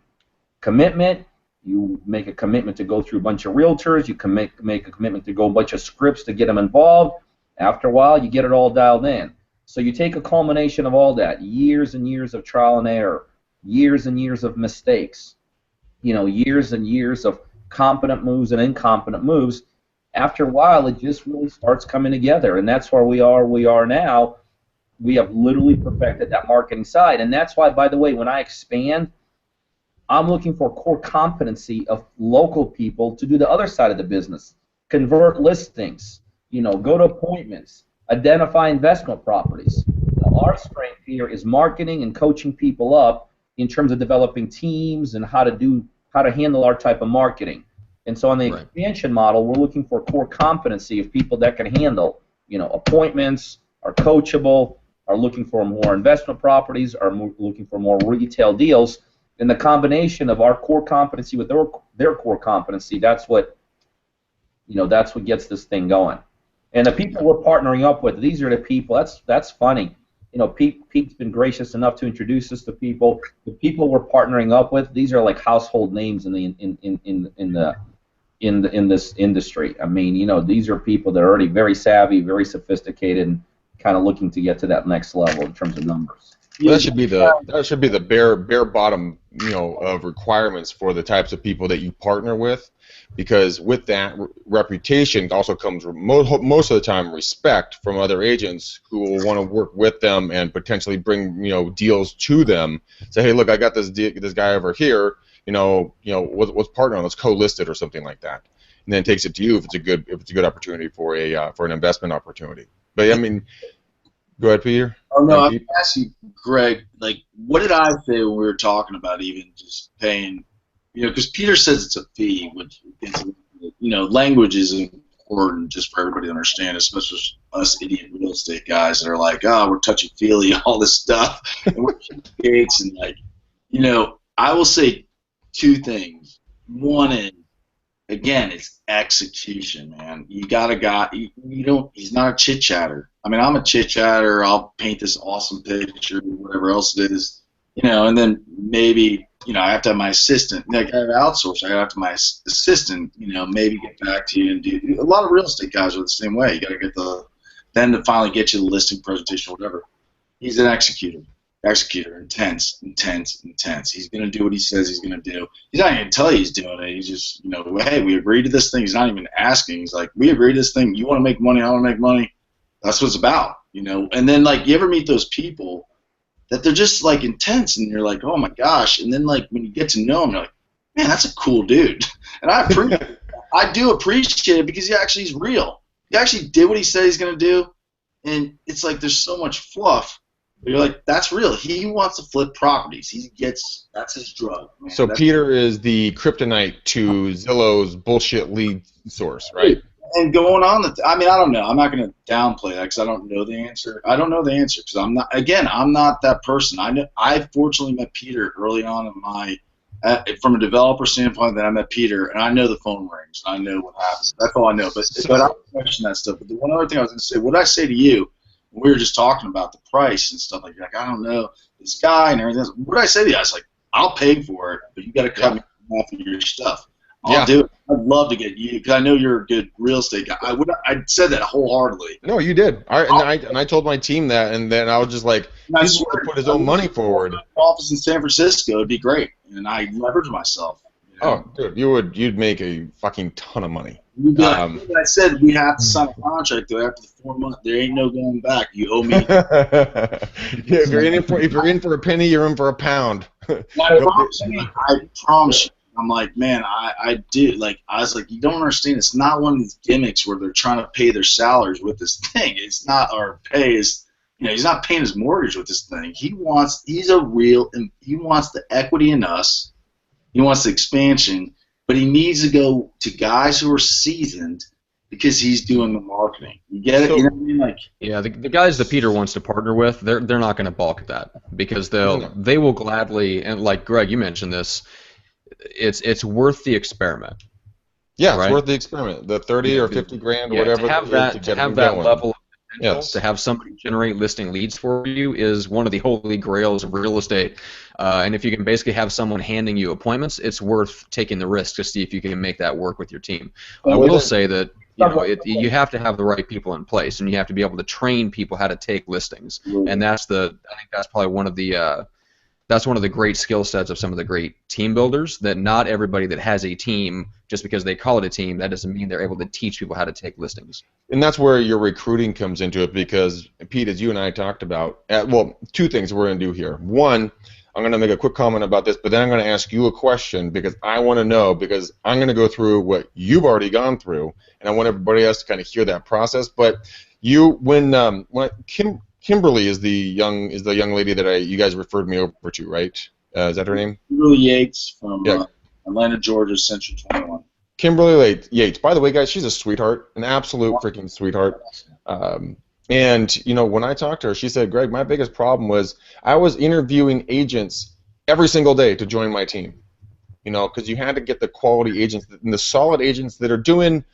commitment. You make a commitment to go through a bunch of realtors. You can make a commitment to go a bunch of scripts to get them involved. After a while, you get it all dialed in. So you take a culmination of all that, years and years of trial and error, years and years of mistakes, years and years of competent moves and incompetent moves. After a while, it just really starts coming together, and that's where we are now. We have literally perfected that marketing side, and that's why, by the way, when I expand, I'm looking for core competency of local people to do the other side of the business, convert listings, go to appointments, identify investment properties. Our strength here is marketing and coaching people up in terms of developing teams and how to handle our type of marketing. And so on the expansion model, we're looking for core competency of people that can handle, appointments, are coachable, are looking for more investment properties, are looking for more retail deals. And the combination of our core competency with their core competency, that's what gets this thing going. And the people we're partnering up with, these are the people. That's funny. Pete's been gracious enough to introduce us to people. The people we're partnering up with, these are like household names in this industry. I mean, these are people that are already very savvy, very sophisticated, and kind of looking to get to that next level in terms of numbers. Well, that should be the bare bottom, of requirements for the types of people that you partner with, because with that reputation also comes most of the time respect from other agents who will want to work with them and potentially bring deals to them. Say, hey, look, I got this guy over here. Let's partner on, let's co-list it or something like that, and then it takes it to you if it's a good opportunity for an investment opportunity. But I mean. Go ahead, Peter. Oh, no, I'm asking Greg, like, what did I say when we were talking about even just paying, because Peter says it's a fee, which, language is important just for everybody to understand, especially us idiot real estate guys that are like, oh, we're touchy-feely, all this stuff, and we're gates, and like, I will say two things. One is, again, it's execution, man. You got a guy, he's not a chit-chatter. I mean, I'm a chit-chatter, I'll paint this awesome picture, whatever else it is, and then maybe, I have to have my assistant, like I have outsourced, I have to have my assistant, maybe get back to you and do, a lot of real estate guys are the same way. You got to get then to finally get you the listing presentation, whatever. He's an executor, intense. He's going to do what he says he's going to do. He's not going to tell you he's doing it. He's just, hey, we agreed to this thing. He's not even asking. He's like, we agreed to this thing. You want to make money, I want to make money. That's what it's about, And then, like, you ever meet those people that they're just, like, intense, and you're like, oh, my gosh. And then, like, when you get to know them, you're like, man, that's a cool dude. And I do appreciate it because he's real. He actually did what he said he's going to do, and it's like there's so much fluff. But you're like, that's real. He wants to flip properties. That's his drug. Man. So Peter is the kryptonite to Zillow's bullshit lead source, right? And going on, I don't know. I'm not going to downplay that because I don't know the answer. I don't know the answer because I'm not that person. I fortunately met Peter early on in my, from a developer standpoint, that I met Peter, and I know the phone rings. And I know what happens. That's all I know. But I don't question that stuff. But the one other thing I was going to say, what did I say to you? We were just talking about the price and stuff like that. Like, I don't know this guy and everything else. What did I say to you? I was like, I'll pay for it, but you got to cut me off of your stuff. I'll do it. I'd love to get you because I know you're a good real estate guy. I said that wholeheartedly. No, you did. I told my team that, and then I was just like, he's going to put his own money forward. Office in San Francisco, it'd be great, and I leverage myself. Oh, dude, you'd make a fucking ton of money. I said we have to sign a contract though after the 4 months. There ain't no going back. You owe me. If you're in for a penny, you're in for a pound. I promise you. I'm like, man, I do. Like, I was like, you don't understand. It's not one of these gimmicks where they're trying to pay their salaries with this thing. It's not our pay. Is he's not paying his mortgage with this thing. He wants the equity in us. He wants the expansion, but he needs to go to guys who are seasoned because he's doing the marketing. You get it? You know what I mean? Like, yeah, the guys that Peter wants to partner with, they're not going to balk at that because they will gladly, and like Greg, you mentioned this, it's worth the experiment. Yeah, right? It's worth the experiment. The 30 or 50 grand or whatever. To have that level of potential, to have somebody generate listing leads for you is one of the holy grails of real estate. And if you can basically have someone handing you appointments, it's worth taking the risk to see if you can make that work with your team. I will say that you have to have the right people in place, and you have to be able to train people how to take listings. And I think that's probably one of the great skill sets of some of the great team builders, that not everybody that has a team, just because they call it a team, that doesn't mean they're able to teach people how to take listings. And that's where your recruiting comes into it, because, Pete, as you and I talked about, well, two things we're going to do here. One, I'm going to make a quick comment about this, but then I'm going to ask you a question because I want to know, because I'm going to go through what you've already gone through, and I want everybody else to kind of hear that process. But when Kimberly is the young lady that you guys referred me over to, right? Is that her name? Kimberly Yates from Atlanta, Georgia, Century 21. Kimberly Yates. By the way, guys, she's a sweetheart, an absolute freaking sweetheart. And when I talked to her, she said, Greg, my biggest problem was I was interviewing agents every single day to join my team. Because you had to get the quality agents and the solid agents that are doing,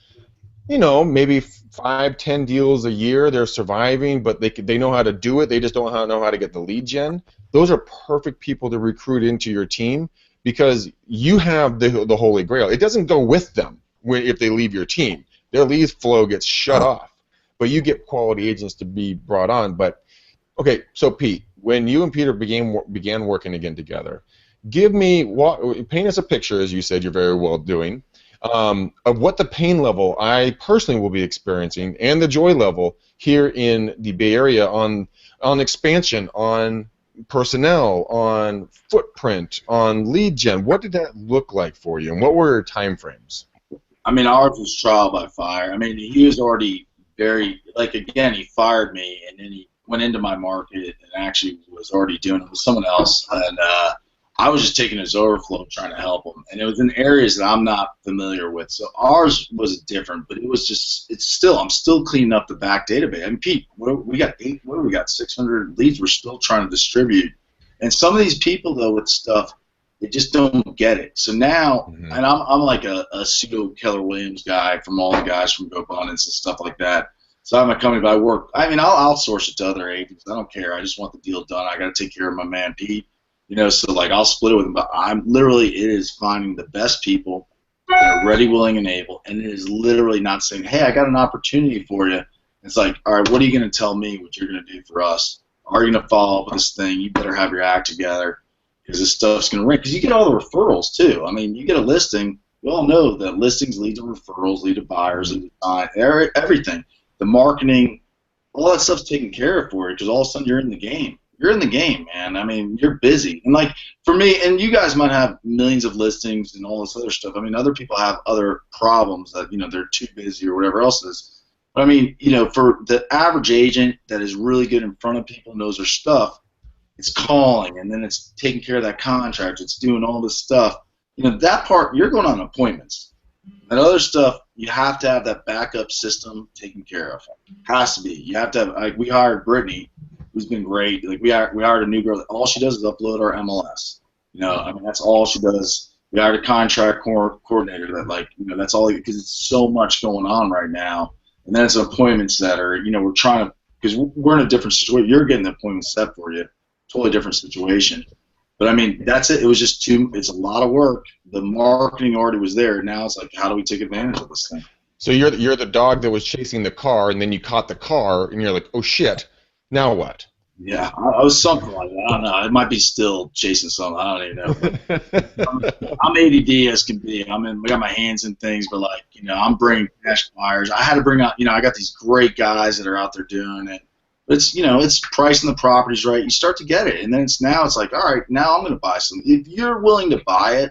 maybe 5-10 deals a year. They're surviving, but they know how to do it. They just don't know how to get the lead gen. Those are perfect people to recruit into your team, because you have the holy grail. It doesn't go with them if they leave your team. Their lead flow gets shut off, but you get quality agents to be brought on. But okay, so Pete, when you and Peter began working again together, paint us a picture, as you said you're very well doing, of what the pain level I personally will be experiencing and the joy level here in the Bay Area on expansion, on personnel, on footprint, on lead gen. What did that look like for you, and what were your time frames? I mean, ours was trial by fire. I mean, he was already he fired me, and then he went into my market and actually was already doing it with someone else, and I was just taking his overflow, trying to help him, and it was in areas that I'm not familiar with. So ours was different, but I'm still cleaning up the back database. I mean, Pete, we got 600 leads we're still trying to distribute, and some of these people though with stuff, they just don't get it. So now, and I'm like a pseudo Keller Williams guy from all the guys from GoAbundance and stuff like that. So I'm a company, but I'll outsource it to other agents. I don't care. I just want the deal done. I got to take care of my man Pete. So like I'll split it with them, but it is finding the best people that are ready, willing, and able, and it is literally not saying, hey, I got an opportunity for you. It's like, all right, what are you going to tell me what you're going to do for us? Are you going to follow up with this thing? You better have your act together, because this stuff's going to ring. Because you get all the referrals too. I mean, you get a listing. We all know that listings lead to referrals, lead to buyers, lead to everything. The marketing, all that stuff's taken care of for you, because all of a sudden you're in the game. You're in the game, man. I mean, you're busy. And like for me, and you guys might have millions of listings and all this other stuff. I mean, other people have other problems that, they're too busy or whatever else it is. But I mean, for the average agent that is really good in front of people, knows their stuff, it's calling, and then it's taking care of that contract. It's doing all this stuff. That part, you're going on appointments. That other stuff, you have to have that backup system taken care of. Has to be. You have to have, like, we hired Brittany, who's been great. Like we hired a new girl that all she does is upload our MLS. I mean, that's all she does. We hired a contract coordinator that, that's all, because it's so much going on right now. And then it's an appointment setter. We're trying to, because we're in a different situation. You're getting the appointment set for you. Totally different situation. But I mean, that's it. It was just it's a lot of work. The marketing already was there. Now it's like, how do we take advantage of this thing? So you're the dog that was chasing the car, and then you caught the car, and you're like, oh shit. Now what? Yeah, I was something like that. I don't know. It might be still chasing something. I don't even know. I'm ADD as can be. I got my hands in things, but I'm bringing cash buyers. I had to bring out. I got these great guys that are out there doing it. But it's pricing the properties right. You start to get it, and then it's like, all right, now I'm going to buy some. If you're willing to buy it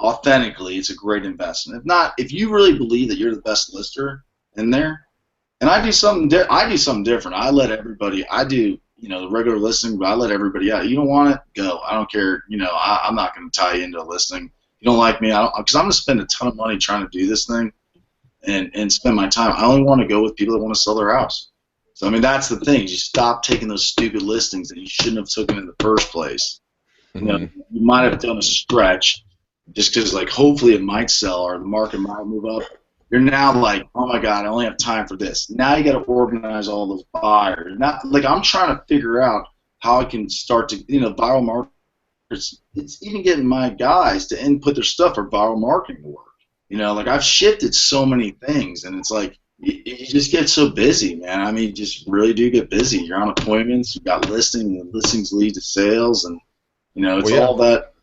authentically, it's a great investment. If not, if you really believe that you're the best lister in there, And I do something different. I let everybody. I do, the regular listing, but I let everybody out. You don't want it? Go. I don't care. I'm not going to tie you into a listing. You don't like me? Because I'm going to spend a ton of money trying to do this thing, and spend my time. I only want to go with people that want to sell their house. So I mean, that's the thing. You stop taking those stupid listings that you shouldn't have taken in the first place. You might have done a stretch just because, like, hopefully it might sell or the market might move up. You're now like, oh my God, I only have time for this. Now you got to organize all those buyers. Now, like, I'm trying to figure out how I can start to, viral marketers. It's even getting my guys to input their stuff for viral marketing work. Like, I've shifted so many things, and it's like you just get so busy, man. I mean, you just really do get busy. You're on appointments. You got listings, and listings lead to sales, and it's all that.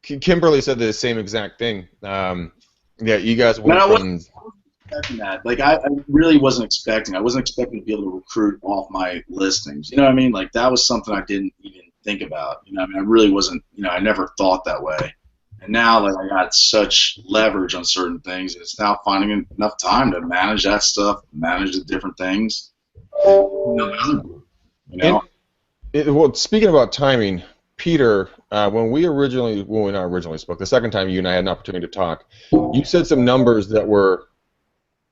Kimberly said the same exact thing. Yeah, you guys went from expecting that. Like, I really wasn't expecting. I wasn't expecting to be able to recruit off my listings. You know what I mean? Like, that was something I didn't even think about. I mean, I really wasn't. I never thought that way. And now, like, I got such leverage on certain things. It's now finding enough time to manage that stuff, manage the different things. Well, speaking about timing, Peter, when we not originally spoke, the second time you and I had an opportunity to talk, you said some numbers that were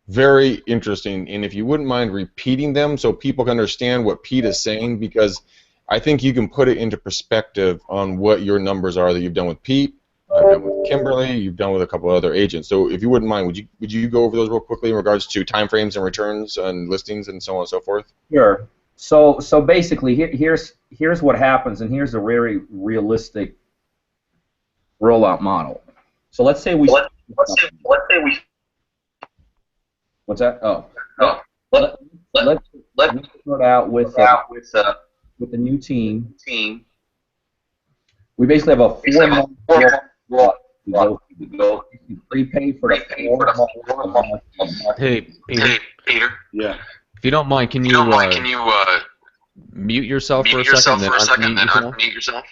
very interesting, and if you wouldn't mind repeating them so people can understand what Pete is saying, because I think you can put it into perspective on what your numbers are that you've done with Pete, done with Kimberly, you've done with a couple of other agents. So if you wouldn't mind, would you go over those real quickly in regards to timeframes and returns and listings and so on and so forth? Sure. So basically, here's what happens, and here's a very realistic rollout model. So let's say we. What's that? Oh. Let's start out with a new team. We basically have a 4-month go. Prepay for the 4 months. Hey, Peter. Yeah. If you don't mind, can you mute yourself for a second and then unmute yourself?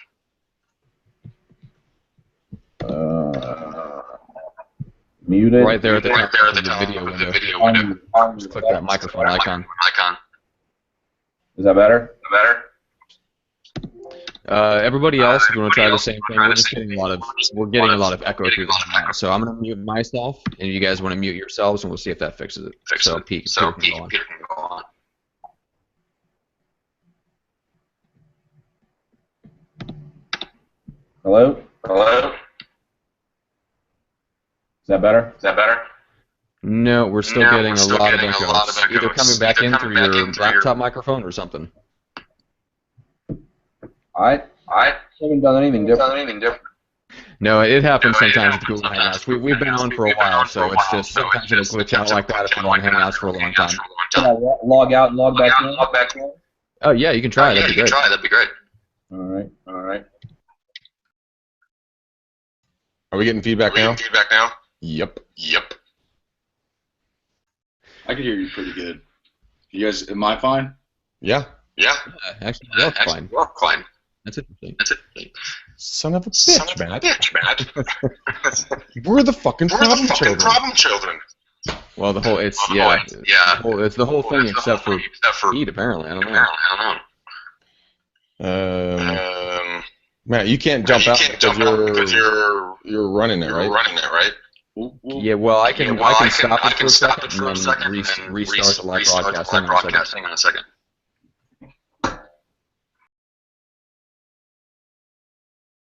Muted. Right there at the top of the video window. Just click that microphone icon. Is that better? Everybody else, if you want to try the same thing, we're getting a lot of echo through this now. So I'm going to mute myself, and you guys want to mute yourselves, and we'll see if that fixes it. So Pete can go on. Hello? Is that better? No, we're still getting a lot of echo. It's either coming back in through your laptop microphone or something. I haven't done anything different. No, it happens sometimes with Google Hangouts. We've been on for a while, so it's just sometimes it'll glitch out like that if you're on Hangouts for a long time. Can I log out and log back in? Oh yeah, you can try. That'd be great. All right. Are we getting feedback now? Yep. I can hear you pretty good. You guys, am I fine? Yeah. Actually, you're fine. That's interesting. Son of a bitch, Matt. We're the fucking problem children. Well, it's the whole thing except for Pete, apparently. I don't know. Matt, you can't jump out because you're running it, right? Yeah, well, I can stop it for a second and then restart the live broadcast. Hang on a second.